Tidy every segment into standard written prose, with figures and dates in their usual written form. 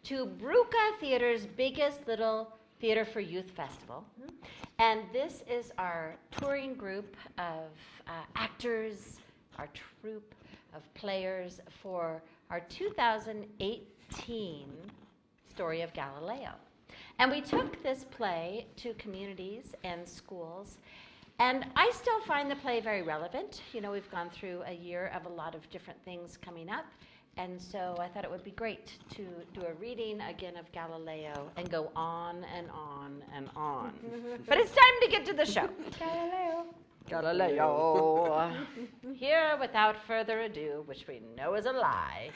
to Brüka Theatre's biggest little Theater for Youth festival. And this is our touring group of actors, our troupe of players for our 2018 story of Galileo. And we took this play to communities and schools. And I still find the play very relevant. You know, we've gone through a year of a lot of different things coming up. And so I thought it would be great to do a reading again of Galileo and go on and on and on. But it's time to get to the show. Galileo. Galileo. Here, without further ado, which we know is a lie,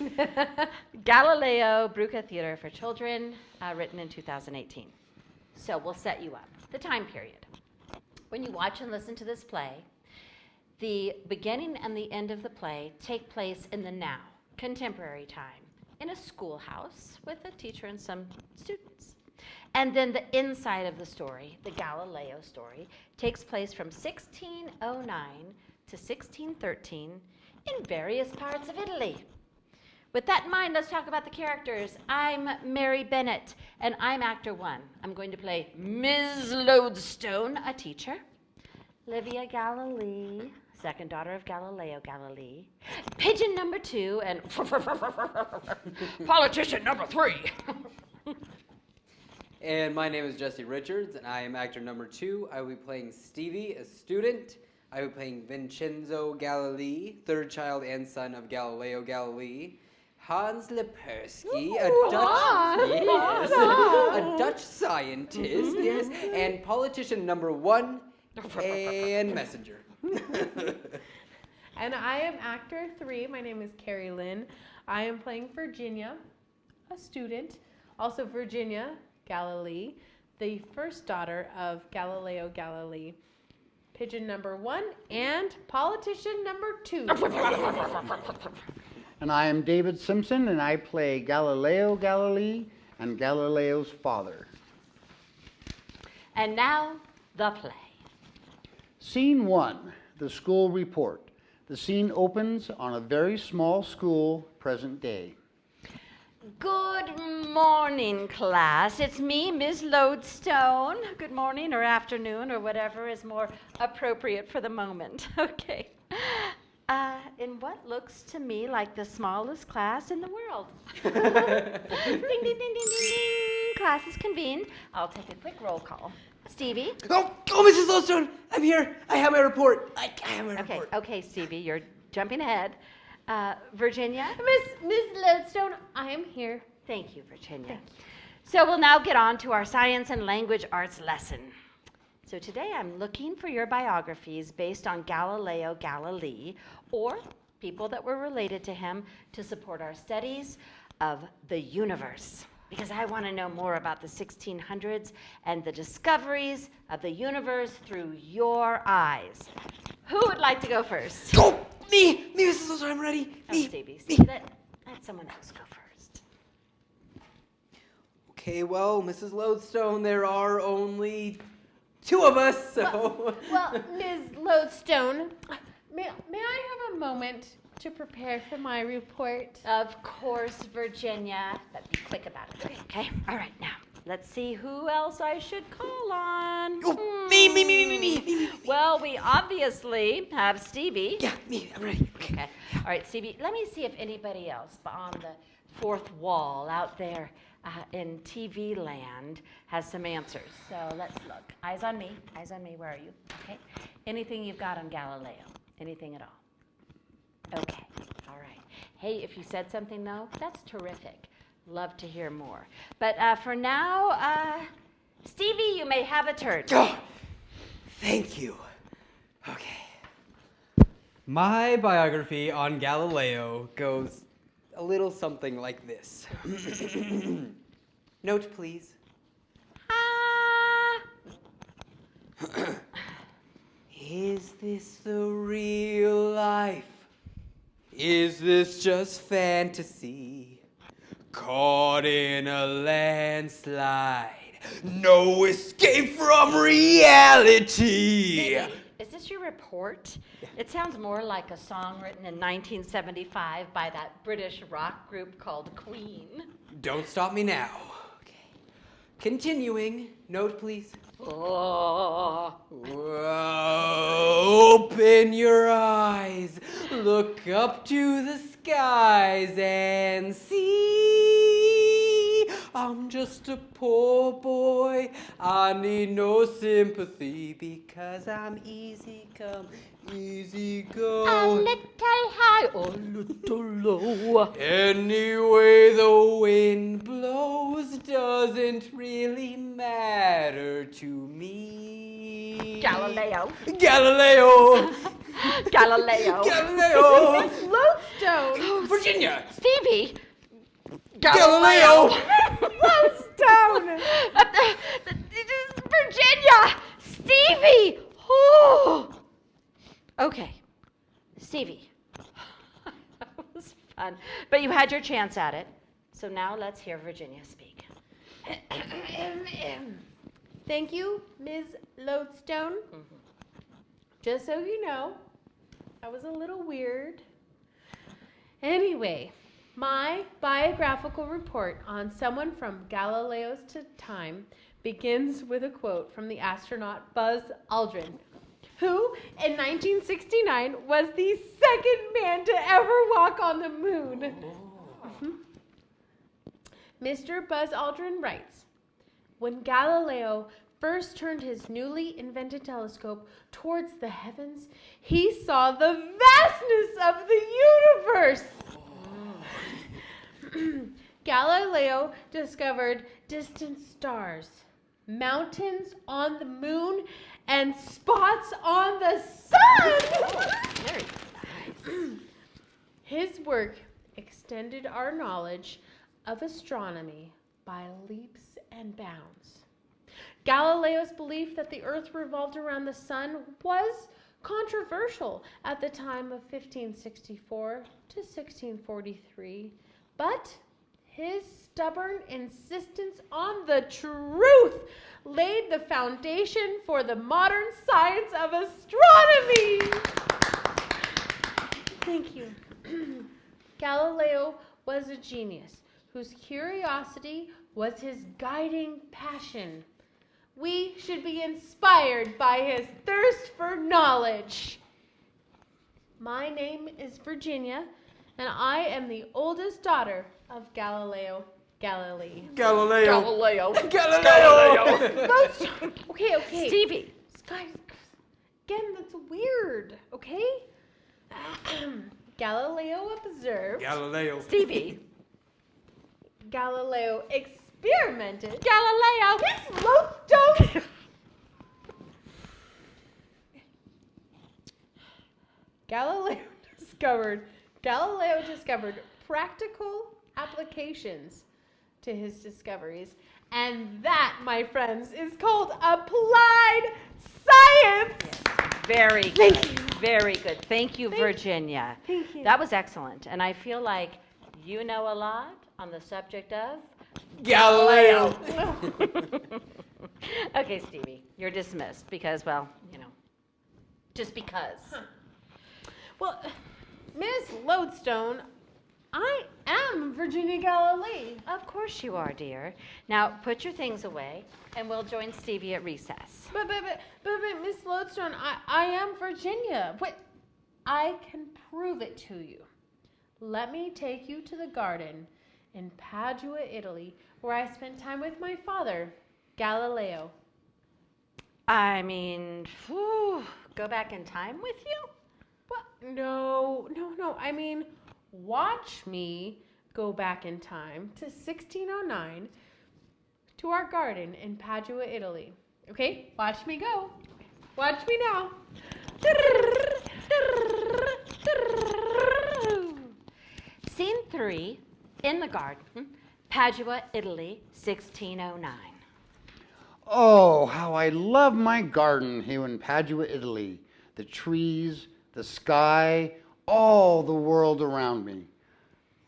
Galileo, Brüka Theatre for Children, written in 2018. So we'll set you up. The time period. When you watch and listen to this play, the beginning and the end of the play take place in the now, contemporary time, in a schoolhouse with a teacher and some students. And then the inside of the story, the Galileo story, takes place from 1609 to 1613 in various parts of Italy. With that in mind, let's talk about the characters. I'm Mary Bennett, and I'm actor 1. I'm going to play Ms. Lodestone, a teacher. Livia Galilee, second daughter of Galileo Galilei. Pigeon number 2, and politician number 3. And my name is Jesse Richards, and I am actor number 2. I will be playing Stevie, a student. I will be playing Vincenzo Galilei, third child and son of Galileo Galilei. Hans Lepersky, a Dutch scientist, yes, and politician number 1, and messenger. And I am actor 3. My name is Carrie Lynn. I am playing Virginia, a student. Also Virginia Galilei, the first daughter of Galileo Galilei. Pigeon number 1 and politician number 2. And I am David Simpson, and I play Galileo Galilei and Galileo's father. And now, the play. Scene 1, the school report. The scene opens on a very small school, present day. Good morning, class. It's me, Ms. Lodestone. Good morning or afternoon or whatever is more appropriate for the moment. Okay. In what looks to me like the smallest class in the world. Ding, ding, ding, ding, ding, ding. Class is convened. I'll take a quick roll call. Stevie? Oh, Mrs. Lodestone, I'm here. I have my report. I have my report. Okay, Stevie, you're jumping ahead. Virginia? Miss Lodestone, I am here. Thank you, Virginia. So we'll now get on to our science and language arts lesson. So today I'm looking for your biographies based on Galileo Galilei or people that were related to him to support our studies of the universe. Because I want to know more about the 1600s and the discoveries of the universe through your eyes. Who would like to go first? Oh, me, Mrs. Lodestone, I'm ready. Me, Stevie, me. let someone else go first. Okay, well, Mrs. Lodestone, there are only 2 of us, so... Well, Ms. Lodestone, may I have a moment to prepare for my report? Of course, Virginia. But be quick about it, okay? All right, now, let's see who else I should call on. Oh, me. Well, we obviously have Stevie. Yeah, me, I'm ready. Okay. All right, Stevie, let me see if anybody else on the fourth wall out there in TV land has some answers. So let's look. Eyes on me. Where are you? Okay. Anything you've got on Galileo? Anything at all? Okay. All right. Hey, if you said something, though, that's terrific. Love to hear more. But for now, Stevie, you may have a turn. Oh, thank you. Okay. My biography on Galileo goes a little something like this. Note, please. Is this the real life? Is this just fantasy? Caught in a landslide. No escape from reality. Is this this your report? It sounds more like a song written in 1975 by that British rock group called Queen. Don't stop me now. Okay. Continuing. Note, please. Oh. Open your eyes. Look up to the skies and see. I'm just a poor boy. I need no sympathy because I'm easy come, easy go. A little high, a little low. Anyway, the wind blows doesn't really matter to me. Galileo. Galileo. Galileo. Galileo. Miss Lodestone. Virginia. Stevie. Galileo. Lodestone. Virginia. Stevie. Oh. Okay. Stevie. That was fun. But you had your chance at it. So now let's hear Virginia speak. Thank you, Ms. Lodestone. Just so you know, that was a little weird. Anyway, my biographical report on someone from Galileo's time begins with a quote from the astronaut Buzz Aldrin, who in 1969 was the second man to ever walk on the moon. Mr. Buzz Aldrin writes, when Galileo first turned his newly invented telescope towards the heavens, he saw the vastness of the universe. Galileo discovered distant stars, mountains on the moon, and spots on the sun. Very nice. His work extended our knowledge of astronomy by leaps and bounds. Galileo's belief that the Earth revolved around the sun was controversial at the time of 1564 to 1643, but his stubborn insistence on the truth laid the foundation for the modern science of astronomy. Thank you. Galileo was a genius whose curiosity was his guiding passion. We should be inspired by his thirst for knowledge. My name is Virginia, and I am the oldest daughter of Galileo Galilei. Galileo. Galileo. Galileo. Okay. Stevie. Guys, again, that's weird, okay? Galileo observed. Galileo. Stevie. Galileo experimented. Galileo. Miss Lodestone. Galileo discovered practical applications to his discoveries, and that, my friends, is called applied science. Yes. Very good. Thank you. Very good. Thank you, Virginia. Thank you. That was excellent. And I feel like you know a lot on the subject of Galileo. Okay, Stevie, you're dismissed because, well, just because. Well, Miss Lodestone, I am Virginia Galilei. Of course you are, dear. Now, put your things away, and we'll join Stevie at recess. But Miss Lodestone, I am Virginia. But I can prove it to you. Let me take you to the garden in Padua, Italy, where I spent time with my father, Galileo. I mean, go back in time with you? What? No. I mean, watch me go back in time to 1609 to our garden in Padua, Italy. Okay? Watch me go. Watch me now. Scene 3, in the garden, Padua, Italy, 1609. Oh, how I love my garden here in Padua, Italy. The trees, the sky, all the world around me.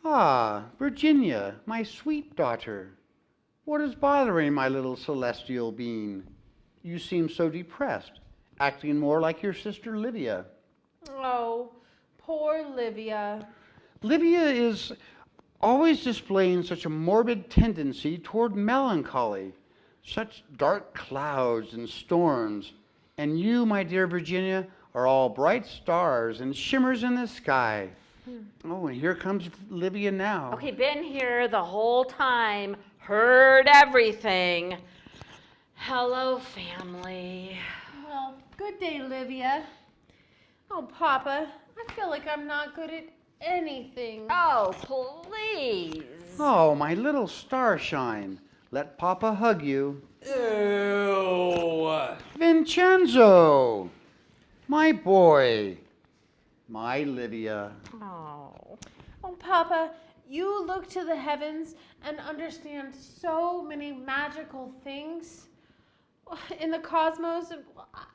Ah, Virginia, my sweet daughter. What is bothering my little celestial being? You seem so depressed. acting more like your sister Livia. Oh, poor Livia. Livia is always displaying such a morbid tendency toward melancholy, such dark clouds and storms. And you, my dear Virginia, are all bright stars and shimmers in the sky. Oh, and here comes Livia now. Okay, been here the whole time, heard everything. Hello, family. Well, good day, Livia. Oh, Papa, I feel like I'm not good at anything. Oh, please. Oh, my little starshine. Let Papa hug you. Ew. Vincenzo! My boy. My Livia. Oh. Oh, Papa, you look to the heavens and understand so many magical things in the cosmos.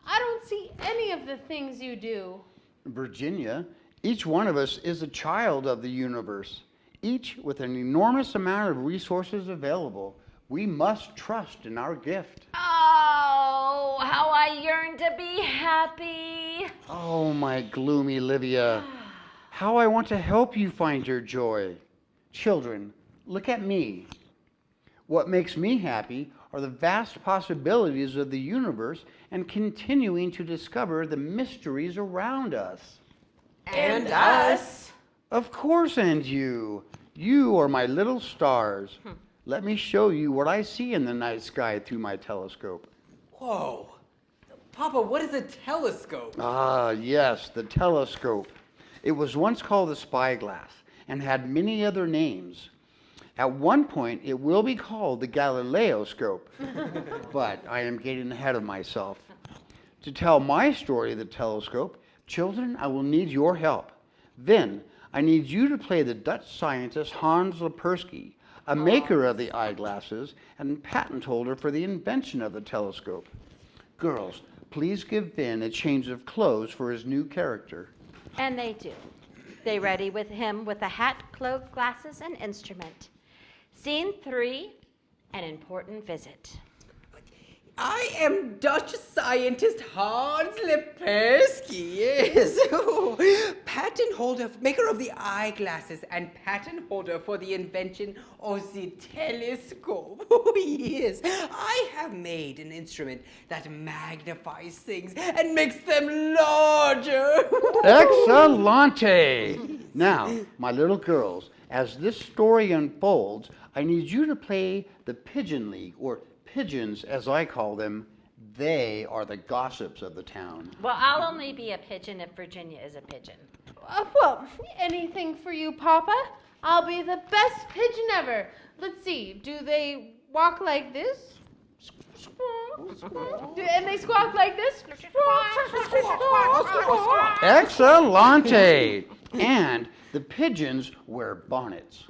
I don't see any of the things you do. Virginia, each one of us is a child of the universe, each with an enormous amount of resources available. We must trust in our gift. Oh, how I yearn to be happy. Oh, my gloomy Livia. How I want to help you find your joy. Children, look at me. What makes me happy are the vast possibilities of the universe and continuing to discover the mysteries around us. And us. Of course, and you. You are my little stars. Let me show you what I see in the night sky through my telescope. Whoa. Papa, what is a telescope? Ah, yes, the telescope. It was once called the spyglass and had many other names. At one point, it will be called the Galileo scope, but I am getting ahead of myself. To tell my story of the telescope, children, I will need your help. Then, I need you to play the Dutch scientist Hans Lippershey, a maker of the eyeglasses and patent holder for the invention of the telescope. Girls, please give Ben a change of clothes for his new character. And they do. They ready with him with a hat, cloak, glasses, and instrument. Scene 3, an important visit. I am Dutch scientist Hans Lippershey, yes. Patent holder, maker of the eyeglasses, and patent holder for the invention of the telescope. Oh, yes. I have made an instrument that magnifies things and makes them larger. Excellente! Now, my little girls, as this story unfolds, I need you to play the Pigeon League, or pigeons as I call them. They are the gossips of the town. Well, I'll only be a pigeon if Virginia is a pigeon. Well, anything for you, Papa. I'll be the best pigeon ever. Let's see, do they walk like this? And they squawk like this? Excellente! And the pigeons wear bonnets.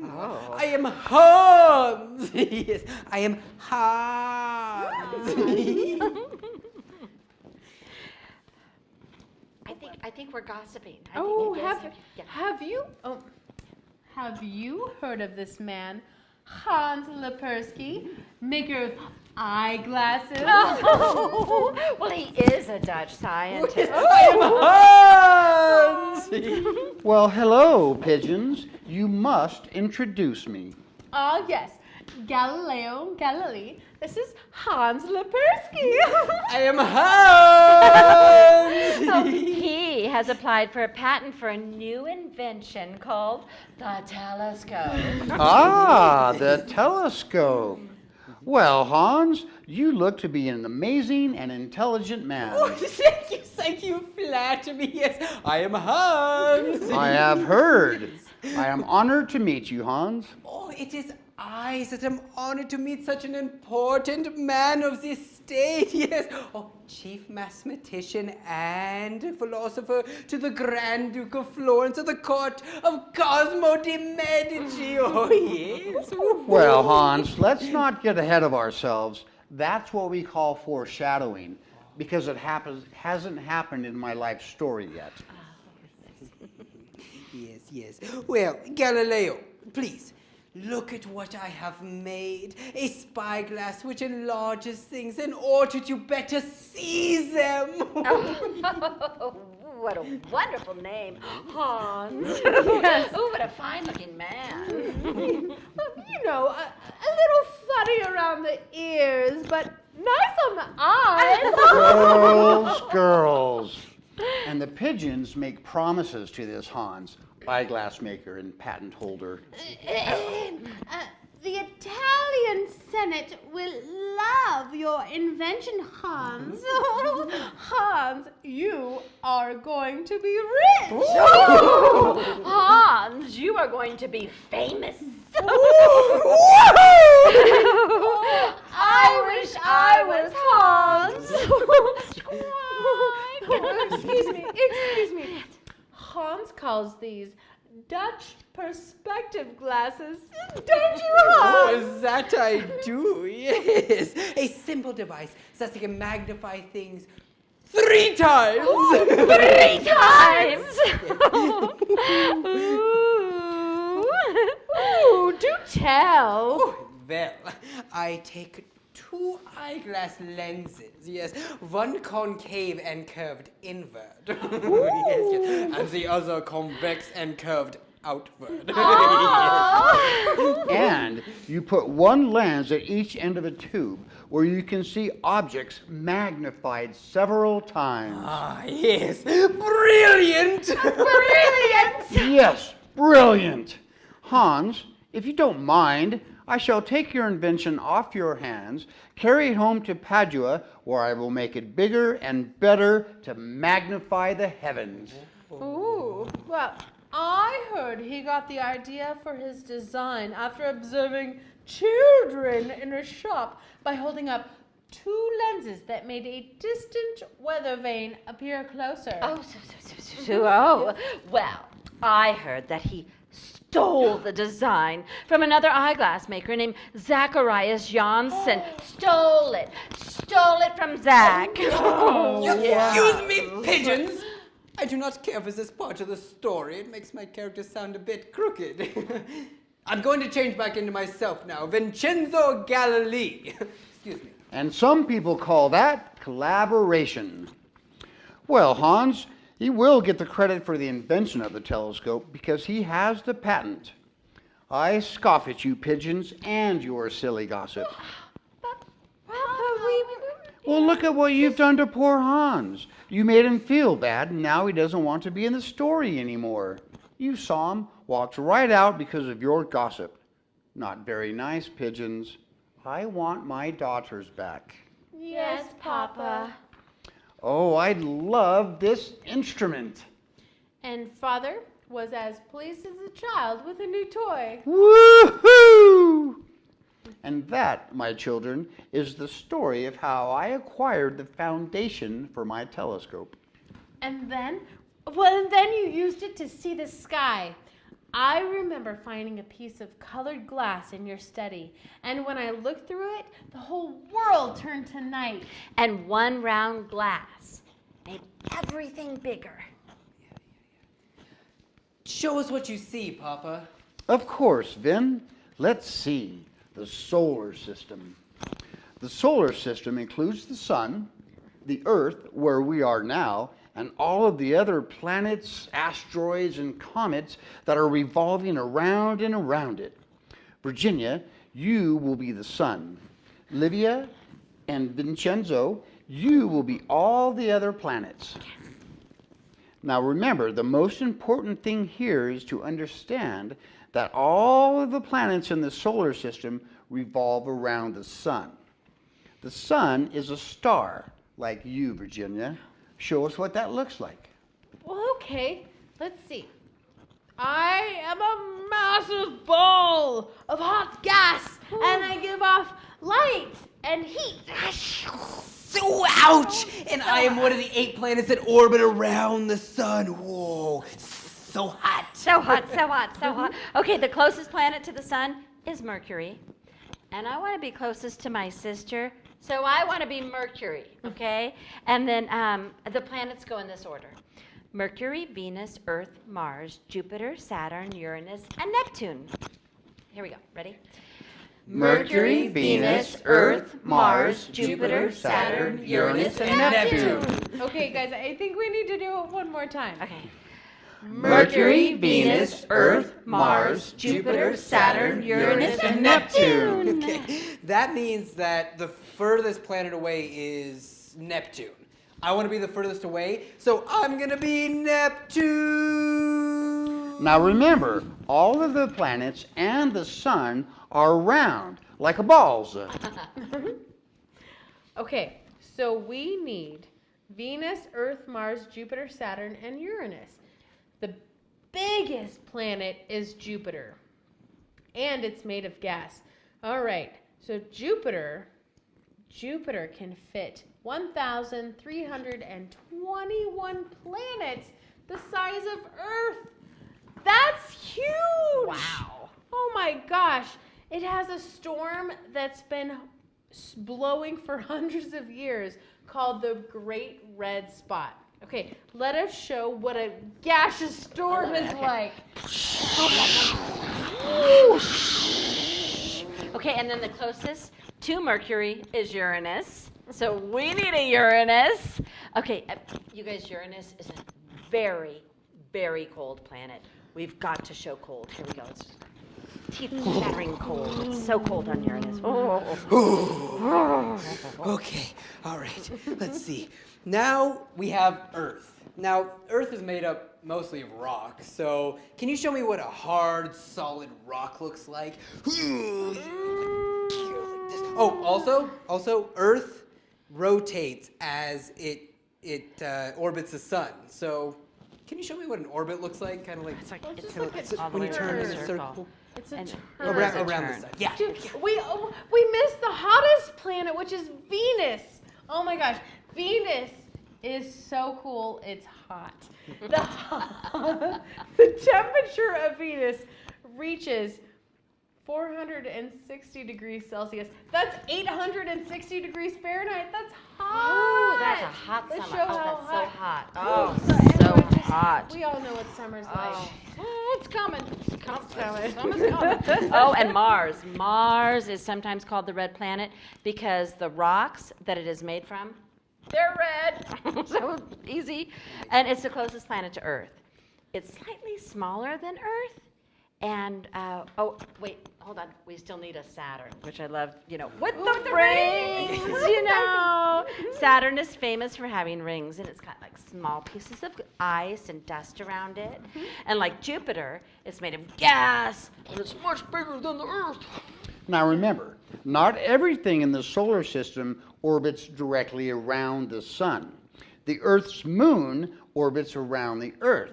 Oh. I am Hans. Yes, I am Hans. I think we're gossiping. Oh, Yeah. have you heard of this man, Hans Lippershey, maker of eyeglasses? Oh, well, he is a Dutch scientist. I am Hans. Well, hello, pigeons. You must introduce me. Oh, yes. Galileo Galilei. This is Hans Lippershey. I am Hans. So he has applied for a patent for a new invention called the telescope. Ah, the telescope. Well, Hans, you look to be an amazing and intelligent man. Oh, thank you, flatter me. Yes, I am Hans. I have heard. I am honored to meet you, Hans. Oh, it is I that am honored to meet such an important man of this state. Yes, oh, chief mathematician and philosopher to the Grand Duke of Florence of the court of Cosimo de' Medici. Oh, yes. Well, Hans, let's not get ahead of ourselves. That's what we call foreshadowing, because it hasn't happened in my life story yet. Yes. Well, Galileo, please, Look at what I have made. A spyglass which enlarges things in order to better see them. Oh, what a wonderful name, Hans. Yes. Oh, what a fine-looking man. You know, a little funny around the ears, but nice on the eyes. Girls. And the pigeons make promises to this Hans, eyeglass maker and patent holder. The Italian Senate will love your invention, Hans. Hans, you are going to be rich. Hans, you are going to be famous. I wish I was Hans. Excuse me. Hans calls these Dutch perspective glasses. Don't you, Hans? Oh, that I do, yes. A simple device so that you can magnify things 3 times. 3 times. Ooh, do tell. Oh, well, I take 2 eyeglass lenses, yes, one concave and curved inward, yes, and the other convex and curved outward. And you put one lens at each end of a tube where you can see objects magnified several times. Ah, yes, brilliant! Brilliant. Yes, brilliant. Hans, if you don't mind, I shall take your invention off your hands, carry it home to Padua, where I will make it bigger and better to magnify the heavens. Ooh, well, I heard he got the idea for his design after observing children in a shop by holding up 2 lenses that made a distant weather vane appear closer. Oh, well, I heard that he stole the design from another eyeglass maker named Zacharias Janssen. Stole it from Zach. Excuse me, pigeons! I do not care for this part of the story. It makes my character sound a bit crooked. I'm going to change back into myself now. Vincenzo Galilei. Excuse me. And some people call that collaboration. Well, Hans, he will get the credit for the invention of the telescope because he has the patent. I scoff at you pigeons and your silly gossip. Well, look at what you've done to poor Hans. You made him feel bad, and now he doesn't want to be in the story anymore. You saw him, walked right out because of your gossip. Not very nice, pigeons. I want my daughters back. Yes, Papa. Oh, I love this instrument. And Father was as pleased as a child with a new toy. Woohoo! And that, my children, is the story of how I acquired the foundation for my telescope. And then you used it to see the sky. I remember finding a piece of colored glass in your study, and when I looked through it, the whole world turned to night. And one round glass made everything bigger. Show us what you see, Papa. Of course, Vin. Let's see. The solar system. The solar system includes the sun, the Earth, where we are now, and all of the other planets, asteroids, and comets that are revolving around and around it. Virginia, you will be the sun. Livia and Vincenzo, you will be all the other planets. Now remember, the most important thing here is to understand that all of the planets in the solar system revolve around the sun. The sun is a star, like you, Virginia. Show us what that looks like. Well, okay, let's see. I am a massive ball of hot gas, and I give off light and heat. So ouch! And I am one of the 8 planets that orbit around the sun. Whoa, so hot. So hot. Okay, the closest planet to the sun is Mercury. And I want to be closest to my sister, so I want to be Mercury, okay? And then the planets go in this order. Mercury, Venus, Earth, Mars, Jupiter, Saturn, Uranus, and Neptune. here we go. Ready? Mercury, Venus, Earth, Mars, Jupiter, Saturn, Uranus, and Neptune. Okay, guys, I think we need to do it one more time. Okay. Mercury, Venus, Earth, Mars, Jupiter, Saturn, Uranus, and Neptune. Okay. That means that the furthest planet away is Neptune. I want to be the furthest away, so I'm going to be Neptune. Now remember, all of the planets and the sun are round, like a ball. Okay, so we need Venus, Earth, Mars, Jupiter, Saturn, and Uranus. The biggest planet is Jupiter, and it's made of gas. All right, so Jupiter can fit 1,321 planets the size of Earth. That's huge! Wow. Oh my gosh. It has a storm that's been blowing for hundreds of years called the Great Red Spot. Okay, let us show what a gaseous storm is like. Okay, and then the closest to Mercury is Uranus. So we need a Uranus. Okay, you guys, Uranus is a very, very cold planet. We've got to show cold. Here we go. It's teeth-chattering cold. It's so cold on Uranus. Okay, all right. Let's see. Now we have Earth. Now, Earth is made up mostly of rock, so can you show me what a hard, solid rock looks like? Oh, also, Earth rotates as it orbits the sun. So, can you show me what an orbit looks like? Kind of like It's like Let's it's just look at all the when way you turn turn around in the a circle. circle. It's a And turn. Around the turn. side. Yeah. Dude, we missed the hottest planet, which is Venus. Oh my gosh, Venus is so cool. It's hot. The temperature of Venus reaches 460 degrees Celsius. That's 860 degrees Fahrenheit. That's hot. Ooh, that's a hot Let's summer. show Oh, how that's so hot. Ooh, Oh, so so everyone just- hot. We all know what summer's like. Oh, it's coming. It's coming. Summer's coming. Oh, and Mars. Mars is sometimes called the red planet because the rocks that it is made from, they're red. So easy. And it's the closest planet to Earth. It's slightly smaller than Earth. And, oh, wait, hold on. We still need a Saturn, which I love, with the rings, Saturn is famous for having rings, and it's got like small pieces of ice and dust around it. And like Jupiter, it's made of gas, and it's much bigger than the Earth. Now remember, not everything in the solar system orbits directly around the sun. The Earth's moon orbits around the Earth.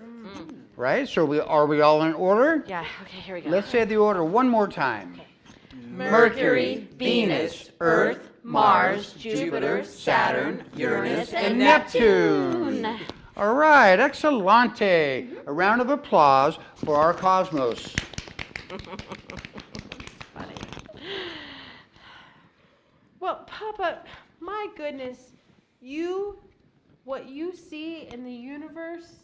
Right? So are we all in order? Yeah, okay, here we go. Let's say the order one more time. Okay. Mercury, Venus, Earth, Mars, Jupiter, Saturn, Uranus, and Neptune. All right, excellente. A round of applause for our cosmos. Funny. Well, Papa, my goodness, what you see in the universe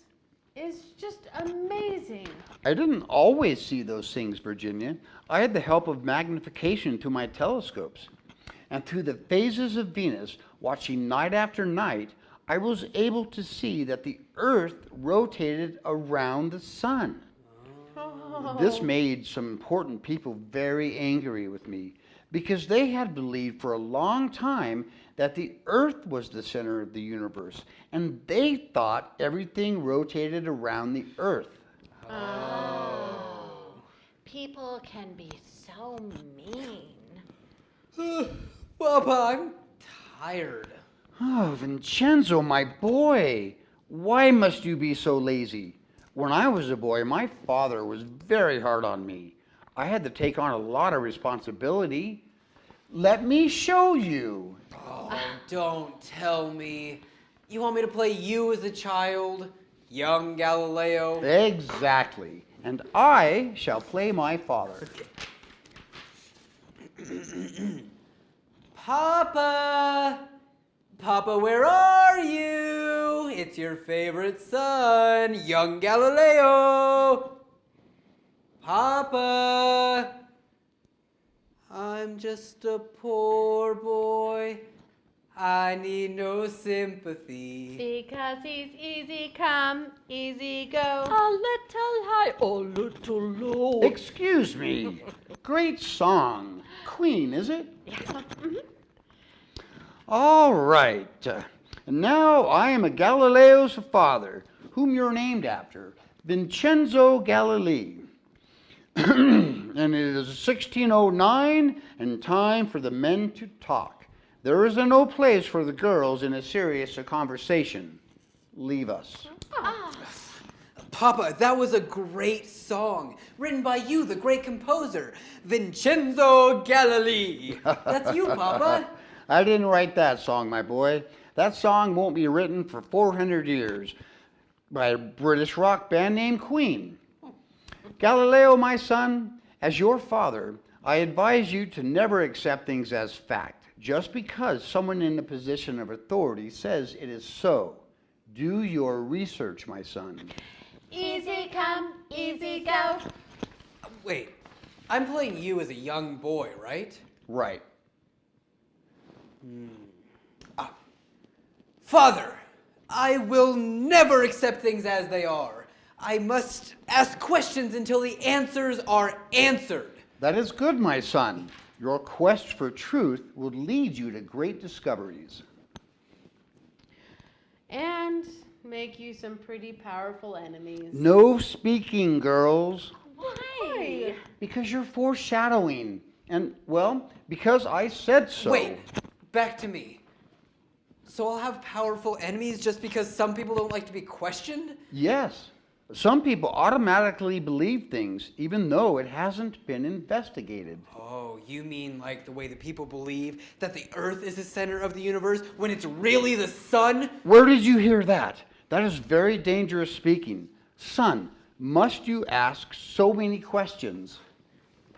is just amazing. I didn't always see those things, Virginia. I had the help of magnification to my telescopes. And through the phases of Venus, watching night after night, I was able to see that the Earth rotated around the sun. Oh. This made some important people very angry with me because they had believed for a long time that the Earth was the center of the universe, and they thought everything rotated around the Earth. Oh. People can be so mean. Papa, I'm tired. Oh, Vincenzo, my boy, why must you be so lazy? When I was a boy, my father was very hard on me. I had to take on a lot of responsibility. Let me show you. Oh, don't tell me. You want me to play you as a child? Young Galileo? Exactly. And I shall play my father. Papa! Papa, where are you? It's your favorite son, young Galileo. Papa! I'm just a poor boy. I need no sympathy. Because he's easy come, easy go. A little high, a little low. Excuse me. Great song. Queen, is it? Yeah. All right. And now I am a Galileo's father, whom you're named after, Vincenzo Galilei. And it is 1609 and time for the men to talk. There is no place for the girls in a serious conversation. Leave us. Papa, that was a great song, written by you, the great composer, Vincenzo Galilei. That's you, Papa. I didn't write that song, my boy. That song won't be written for 400 years by a British rock band named Queen. Galileo, my son, as your father, I advise you to never accept things as fact, just because someone in a position of authority says it is so. Do your research, my son. Easy come, easy go. Wait, I'm playing you as a young boy, right? Right. Father, I will never accept things as they are. I must ask questions until the answers are answered. That is good, my son. Your quest for truth will lead you to great discoveries. And make you some pretty powerful enemies. No speaking, girls, Why? because you're foreshadowing. And, well, because I said so. Wait, back to me. So I'll have powerful enemies just because some people don't like to be questioned? Yes. Some people automatically believe things even though it hasn't been investigated. Oh, you mean like the way the people believe that the Earth is the center of the universe when it's really the sun? Where did you hear that? That is very dangerous speaking. Son, must you ask so many questions?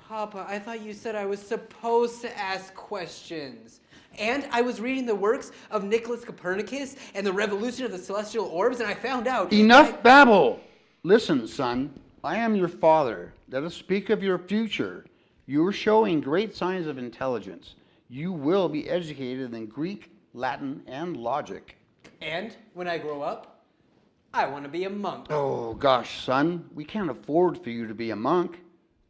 Papa, I thought you said I was supposed to ask questions. And I was reading the works of Nicholas Copernicus and the revolution of the celestial orbs, and I found out... Enough babble! Listen, son, I am your father. Let us speak of your future. You are showing great signs of intelligence. You will be educated in Greek, Latin, and logic. And when I grow up, I want to be a monk. Oh, gosh, son, we can't afford for you to be a monk.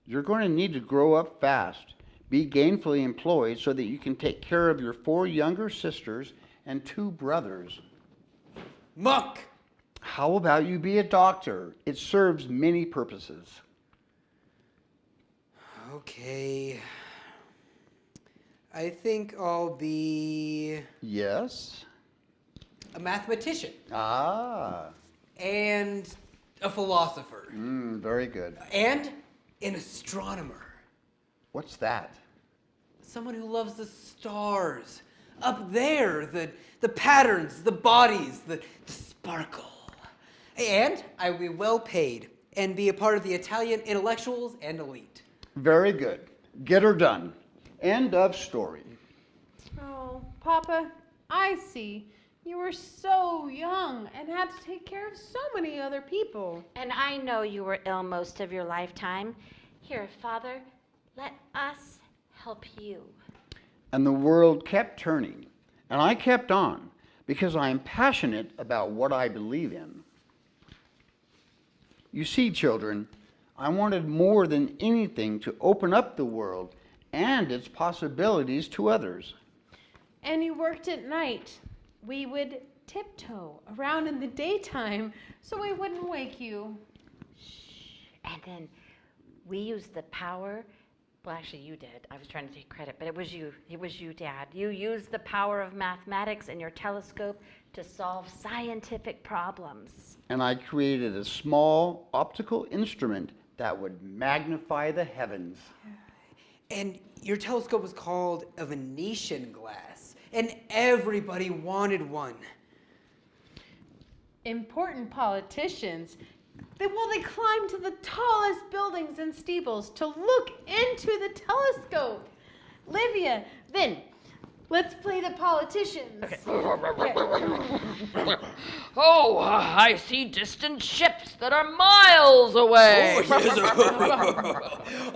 You're going to need to grow up fast. Be gainfully employed so that you can take care of your 4 younger sisters and 2 brothers. Monk! How about you be a doctor? It serves many purposes. Okay. I think I'll be Yes? a mathematician Ah, and a philosopher very good. and an astronomer. What's that? Someone who loves the stars. Up there, the patterns, the bodies, the sparkle. And I will be well paid and be a part of the Italian intellectuals and elite. Very good. Get her done. End of story. Oh, Papa, I see. You were so young and had to take care of so many other people. And I know you were ill most of your lifetime. Here, Father, let us help you. And the world kept turning, and I kept on because I am passionate about what I believe in. You see, children, I wanted more than anything to open up the world and its possibilities to others. And you worked at night. We would tiptoe around in the daytime so we wouldn't wake you. And then we used the power. Well, actually, you did. I was trying to take credit, but it was you. It was you, Dad. You used the power of mathematics and your telescope to solve scientific problems. And I created a small optical instrument that would magnify the heavens. And your telescope was called a Venetian glass, and everybody wanted one. Important politicians, they climbed to the tallest buildings and steeples to look into the telescope. Livia, Vin, Let's play the politicians. Oh, I see distant ships that are miles away. Oh, yes.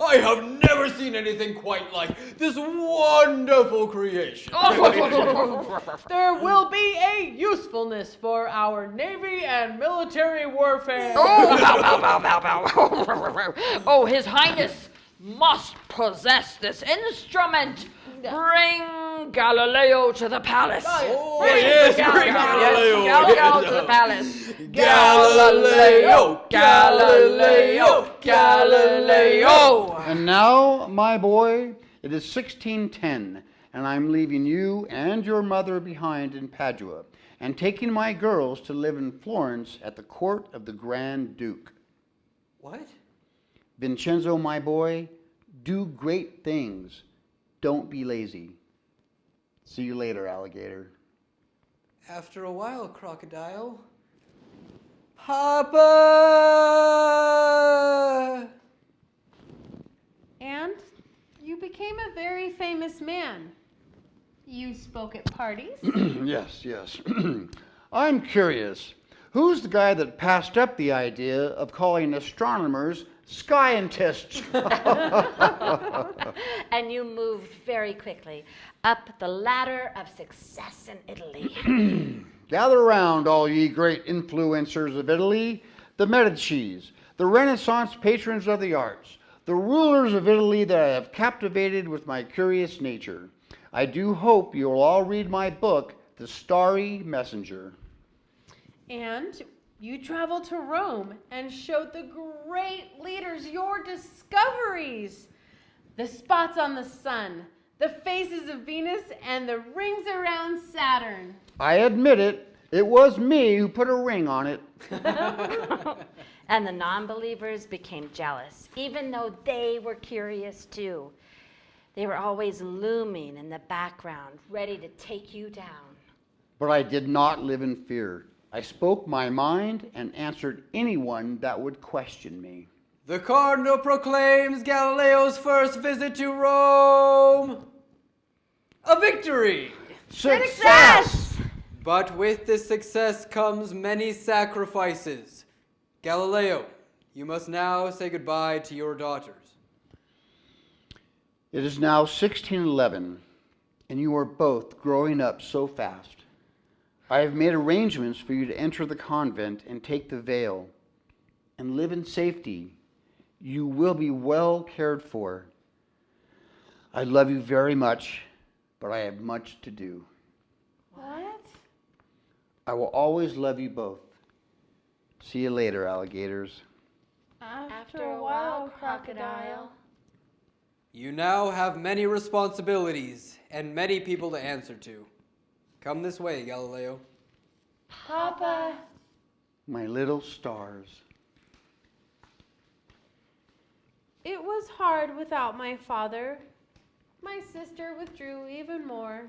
I have never seen anything quite like this wonderful creation. There will be a usefulness for our navy and military warfare. Oh, His Highness must possess this instrument. Bring Galileo to the palace. Oh, yes, bring Galileo. Galileo to the palace. Galileo, Galileo, Galileo. And now, my boy, it is 1610, and I'm leaving you and your mother behind in Padua, and taking my girls to live in Florence at the court of the Grand Duke. What? Vincenzo, my boy, do great things. Don't be lazy. See you later, alligator. After a while, crocodile. Papa! And you became a very famous man. You spoke at parties. Yes. I'm curious. Who's the guy that passed up the idea of calling astronomers scientists? And you moved very quickly up the ladder of success in Italy. Gather around, all ye great influencers of Italy, the Medicis, the Renaissance patrons of the arts, the rulers of Italy that I have captivated with my curious nature. I do hope you'll all read my book, The Starry Messenger. And you traveled to Rome and showed the great leaders your discoveries. The spots on the sun, the phases of Venus, and the rings around Saturn. I admit it, it was me who put a ring on it. And the non-believers became jealous, even though they were curious too. They were always looming in the background, ready to take you down. But I did not live in fear. I spoke my mind and answered anyone that would question me. The Cardinal proclaims Galileo's first visit to Rome a victory. Success! But with this success comes many sacrifices. Galileo, you must now say goodbye to your daughters. It is now 1611, and you are both growing up so fast. I have made arrangements for you to enter the convent and take the veil and live in safety. You will be well cared for. I love you very much, but I have much to do. What? I will always love you both. See you later, alligators. After a while, crocodile. You now have many responsibilities and many people to answer to. Come this way, Galileo. Papa. My little stars. It was hard without my father. My sister withdrew even more.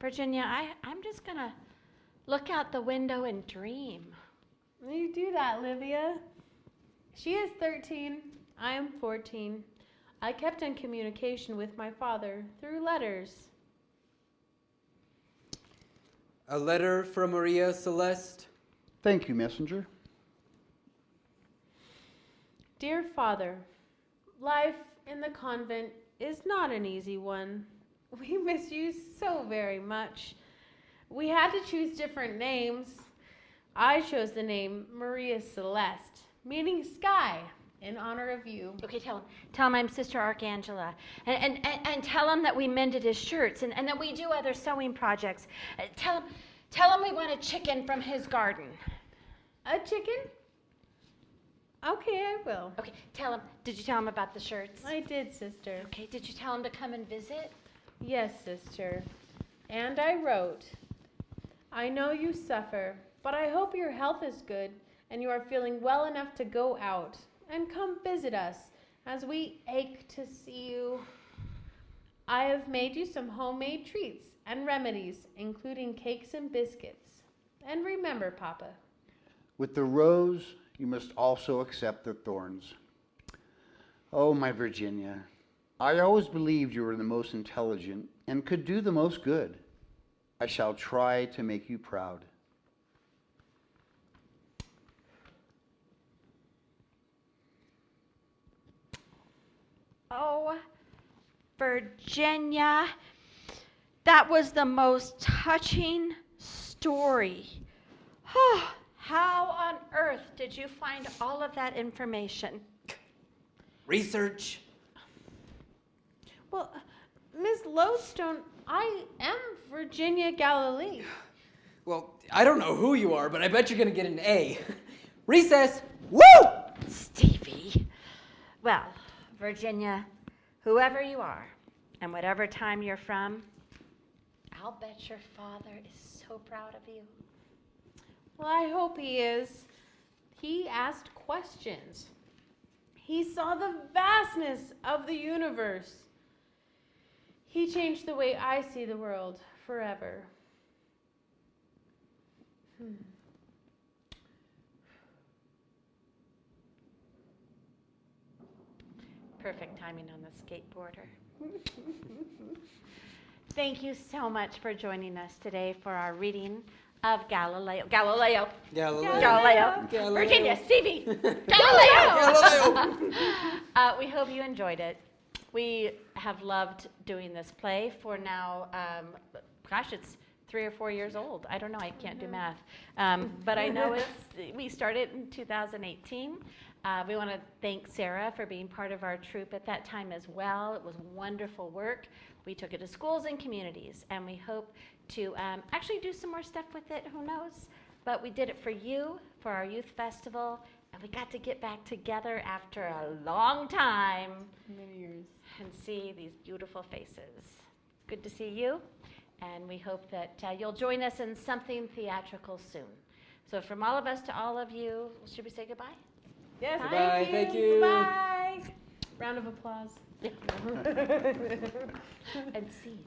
Virginia, I'm just going to look out the window and dream. You do that, Livia. She is 13. I am 14. I kept in communication with my father through letters. A letter from Maria Celeste. Thank you, messenger. Dear Father, life in the convent is not an easy one. We miss you so very much. We had to choose different names. I chose the name Maria Celeste, meaning sky, in honor of you. Okay, tell him I'm Sister Archangela. And tell him that we mended his shirts and that we do other sewing projects. Tell him we want a chicken from his garden. A chicken? Okay, I will. Okay, did you tell him about the shirts? I did, sister. Okay, did you tell him to come and visit? Yes, sister. And I wrote, I know you suffer, but I hope your health is good and you are feeling well enough to go out and come visit us as we ache to see you. I have made you some homemade treats and remedies, including cakes and biscuits. And remember, Papa. With the rose, you must also accept the thorns. Oh, my Virginia, I always believed you were the most intelligent and could do the most good. I shall try to make you proud. Oh, Virginia, that was the most touching story. How on earth did you find all of that information? Research. Well, Miss Lodestone, I am Virginia Galilee. Well, I don't know who you are, but I bet you're going to get an A. Recess. Woo! Stevie. Well, Virginia, whoever you are, and whatever time you're from, I'll bet your father is so proud of you. Well, I hope he is. He asked questions. He saw the vastness of the universe. He changed the way I see the world forever. Perfect timing on the skateboarder. Thank you so much for joining us today for our reading of Galileo. Galileo. Virginia, Stevie. Galileo. Galileo. We hope you enjoyed it. We have loved doing this play for now, it's 3 or 4 years old. I don't know, I can't do math. But I know we started in 2018. We want to thank Sarah for being part of our troupe at that time as well. It was wonderful work. We took it to schools and communities, and we hope to actually do some more stuff with it, who knows. But we did it for you, for our youth festival, and we got to get back together after a long time. Many years. And see these beautiful faces. Good to see you, and we hope that you'll join us in something theatrical soon. So from all of us to all of you, should we say goodbye? Yes, Goodbye, thank you. Bye. Round of applause. And scene.